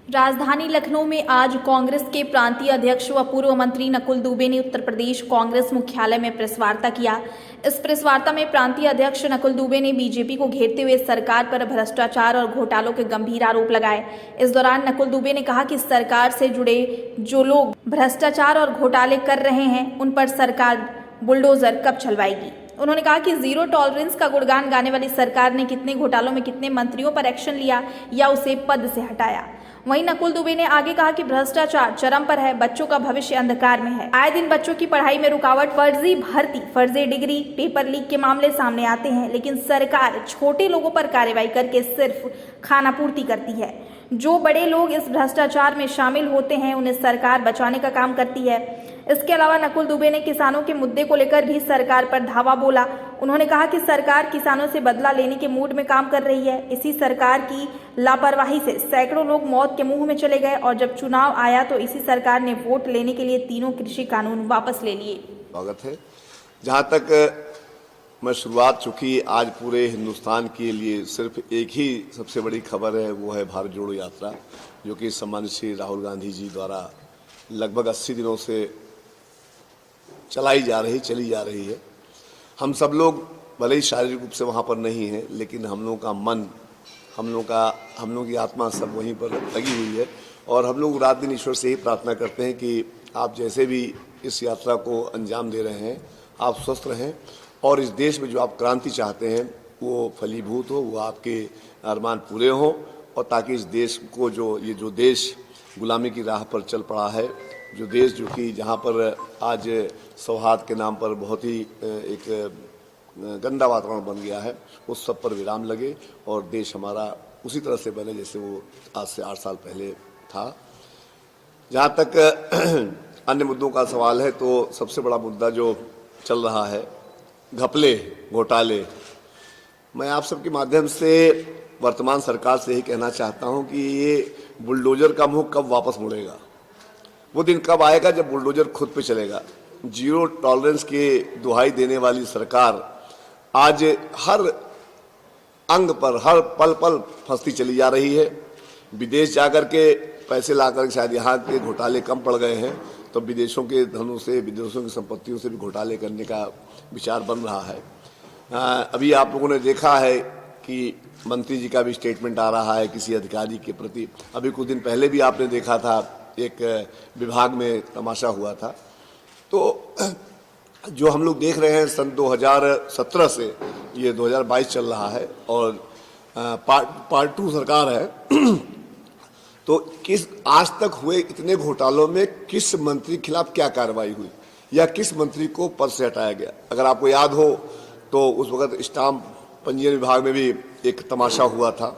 राजधानी लखनऊ में आज कांग्रेस के प्रांतीय अध्यक्ष व पूर्व मंत्री नकुल दुबे ने उत्तर प्रदेश कांग्रेस मुख्यालय में प्रेस वार्ता किया। इस प्रेस वार्ता में प्रांतीय अध्यक्ष नकुल दुबे ने बीजेपी को घेरते हुए सरकार पर भ्रष्टाचार और घोटालों के गंभीर आरोप लगाए। इस दौरान नकुल दुबे ने कहा कि सरकार से जुड़े जो लोग भ्रष्टाचार और घोटाले कर रहे हैं उन पर सरकार बुलडोजर कब चलवाएगी। उन्होंने कहा कि जीरो टॉलरेंस का गुणगान गाने वाली सरकार ने कितने घोटालों में कितने मंत्रियों पर एक्शन लिया या उसे पद से हटाया। वहीं नकुल दुबे ने आगे कहा कि भ्रष्टाचार चरम पर है, बच्चों का भविष्य अंधकार में है। आए दिन बच्चों की पढ़ाई में रुकावट, फर्जी भर्ती, फर्जी डिग्री, पेपर लीक के मामले सामने आते हैं, लेकिन सरकार छोटे लोगों पर कार्रवाई करके सिर्फ खाना पूर्ति करती है। जो बड़े लोग इस भ्रष्टाचार में शामिल होते हैं उन्हें सरकार बचाने का काम करती है। इसके अलावा नकुल दुबे ने किसानों के मुद्दे को लेकर भी सरकार पर धावा बोला। उन्होंने कहा कि सरकार किसानों से बदला लेने के मूड में काम कर रही है। इसी सरकार की लापरवाही से सैकड़ों लोग मौत के मुंह में चले गए और जब चुनाव आया तो इसी सरकार ने वोट लेने के लिए तीनों कृषि कानून वापस ले लिए। स्वागत है। जहां तक मैं शुरुआत चूंकि आज पूरे हिंदुस्तान के लिए सिर्फ एक ही सबसे बड़ी खबर है, वो है भारत जोड़ो यात्रा, जो कि सम्मानित श्री राहुल गांधी जी द्वारा लगभग 80 दिनों से चली जा रही है। हम सब लोग भले ही शारीरिक रूप से वहाँ पर नहीं हैं, लेकिन हम लोगों का मन, हम लोगों की आत्मा सब वहीं पर लगी हुई है और हम लोग रात दिन ईश्वर से ही प्रार्थना करते हैं कि आप जैसे भी इस यात्रा को अंजाम दे रहे हैं, आप स्वस्थ रहें और इस देश में जो आप क्रांति चाहते हैं वो फलीभूत हो, वो आपके अरमान पूरे हों और ताकि इस देश को जो देश गुलामी की राह पर चल पड़ा है, जो देश जो कि जहाँ पर आज सौहार्द के नाम पर बहुत ही एक गंदा वातावरण बन गया है, उस सब पर विराम लगे और देश हमारा उसी तरह से बने जैसे वो आज से 8 साल पहले था। जहाँ तक अन्य मुद्दों का सवाल है तो सबसे बड़ा मुद्दा जो चल रहा है घपले, घोटाले, मैं आप सबके माध्यम से वर्तमान सरकार से ही कहना चाहता हूँ कि ये बुलडोजर का मुंह कब वापस मुड़ेगा। वो दिन कब आएगा जब बुलडोजर खुद पे चलेगा। जीरो टॉलरेंस के दुहाई देने वाली सरकार आज हर अंग पर हर पल पल फंसती चली जा रही है। विदेश जाकर के पैसे लाकर शायद यहाँ के घोटाले कम पड़ गए हैं, तो विदेशों के धनों से, विदेशों की संपत्तियों से भी घोटाले करने का विचार बन रहा है। अभी आप लोगों ने देखा है कि मंत्री जी का भी स्टेटमेंट आ रहा है किसी अधिकारी के प्रति। अभी कुछ दिन पहले भी आपने देखा था एक विभाग में तमाशा हुआ था। तो जो हम लोग देख रहे हैं सन 2017 से ये 2022 चल रहा है और पार्ट 2 सरकार है तो किस आज तक हुए इतने घोटालों में किस मंत्री के खिलाफ क्या कार्रवाई हुई या किस मंत्री को पद से हटाया गया। अगर आपको याद हो तो उस वक्त स्टाम्प पंजीयन विभाग में भी एक तमाशा हुआ था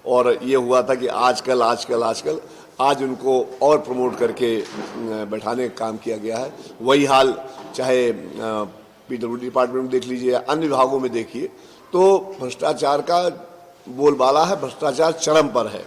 और ये हुआ था कि आजकल आज उनको और प्रमोट करके बैठाने का काम किया गया है। वही हाल चाहे पीडब्ल्यूडी डिपार्टमेंट में देख लीजिए या अन्य विभागों में देखिए, तो भ्रष्टाचार का बोलबाला है, भ्रष्टाचार चरम पर है।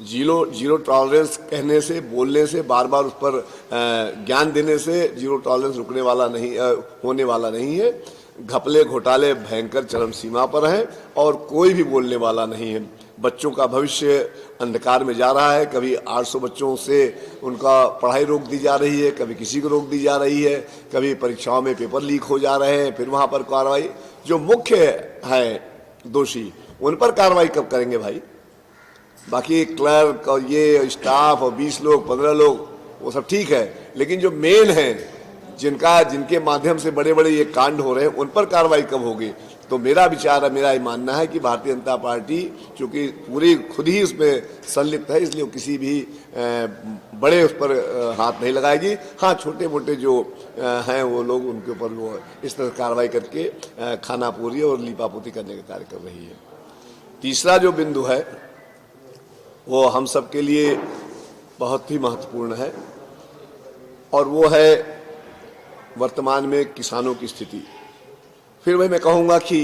जीरो टॉलरेंस कहने से, बोलने से, बार बार उस पर ज्ञान देने से जीरो टॉलरेंस रुकने वाला नहीं, होने वाला नहीं है। घपले घोटाले भयंकर चरम सीमा पर हैं और कोई भी बोलने वाला नहीं है। बच्चों का भविष्य अंधकार में जा रहा है। कभी 800 बच्चों से उनका पढ़ाई रोक दी जा रही है, कभी किसी को रोक दी जा रही है, कभी परीक्षाओं में पेपर लीक हो जा रहे हैं, फिर वहाँ पर कार्रवाई। जो मुख्य है दोषी उन पर कार्रवाई कब करेंगे भाई? बाकी क्लर्क और ये स्टाफ और 20 लोग 15 लोग वो सब ठीक है, लेकिन जो मेन है जिनके माध्यम से बड़े बड़े ये कांड हो रहे हैं उन पर कार्रवाई कब होगी? तो मेरा विचार है, मेरा ये मानना है कि भारतीय जनता पार्टी चूंकि पूरी खुद ही उसमें संलिप्त है, इसलिए वो किसी भी बड़े उस पर हाथ नहीं लगाएगी। हाँ, छोटे मोटे जो हैं वो लोग उनके ऊपर वो इस तरह कार्रवाई करके खानापूरी और लीपापोती करने का कार्य कर रही है। तीसरा जो बिंदु है वो हम सब के लिए बहुत ही महत्वपूर्ण है और वो है वर्तमान में किसानों की स्थिति। फिर वही मैं कहूँगा कि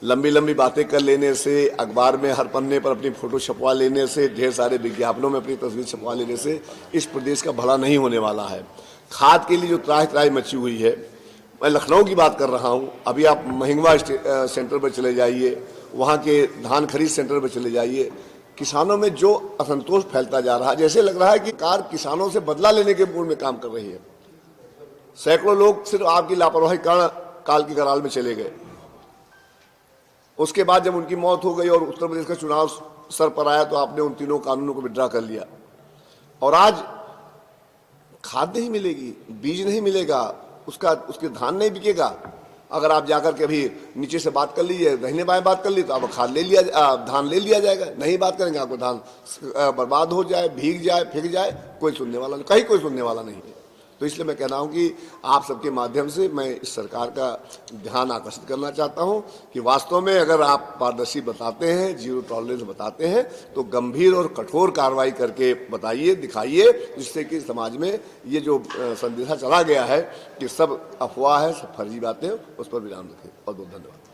लंबी लंबी बातें कर लेने से, अखबार में हर पन्ने पर अपनी फोटो छपवा लेने से, ढेर सारे विज्ञापनों में अपनी तस्वीर छपवा लेने से इस प्रदेश का भला नहीं होने वाला है। खाद के लिए जो त्राही मची हुई है, मैं लखनऊ की बात कर रहा हूँ। अभी आप महिंगवा सेंटर पर चले जाइए, वहाँ के धान खरीद सेंटर पर चले जाइए, किसानों में जो असंतोष फैलता जा रहा है, जैसे लग रहा है कि सरकार किसानों से बदला लेने के मूड में काम कर रही है। सैकड़ों लोग सिर्फ आपकी लापरवाही कारण काल की कराल में चले गए। उसके बाद जब उनकी मौत हो गई और उत्तर प्रदेश का चुनाव सर पर आया तो आपने उन तीनों कानूनों को विड्रा कर लिया। और आज खाद नहीं मिलेगी, बीज नहीं मिलेगा, उसके धान नहीं बिकेगा। अगर आप जाकर के अभी नीचे से बात कर लीजिए, दाहिने बाएं बात कर ली तो आपको धान ले लिया जाएगा। नहीं बात करेंगे आपको धान बर्बाद हो जाए, भीग जाए, फेंक जाए, कोई सुनने वाला नहीं, कहीं कोई सुनने वाला नहीं है। तो इसलिए मैं कह रहा हूं कि आप सबके माध्यम से मैं इस सरकार का ध्यान आकर्षित करना चाहता हूं कि वास्तव में अगर आप पारदर्शी बताते हैं, जीरो टॉलरेंस बताते हैं, तो गंभीर और कठोर कार्रवाई करके बताइए, दिखाइए, जिससे कि समाज में ये जो संदेशा चला गया है कि सब अफवाह है, सब फर्जी बातें, उस पर विराम रखें। बहुत बहुत धन्यवाद।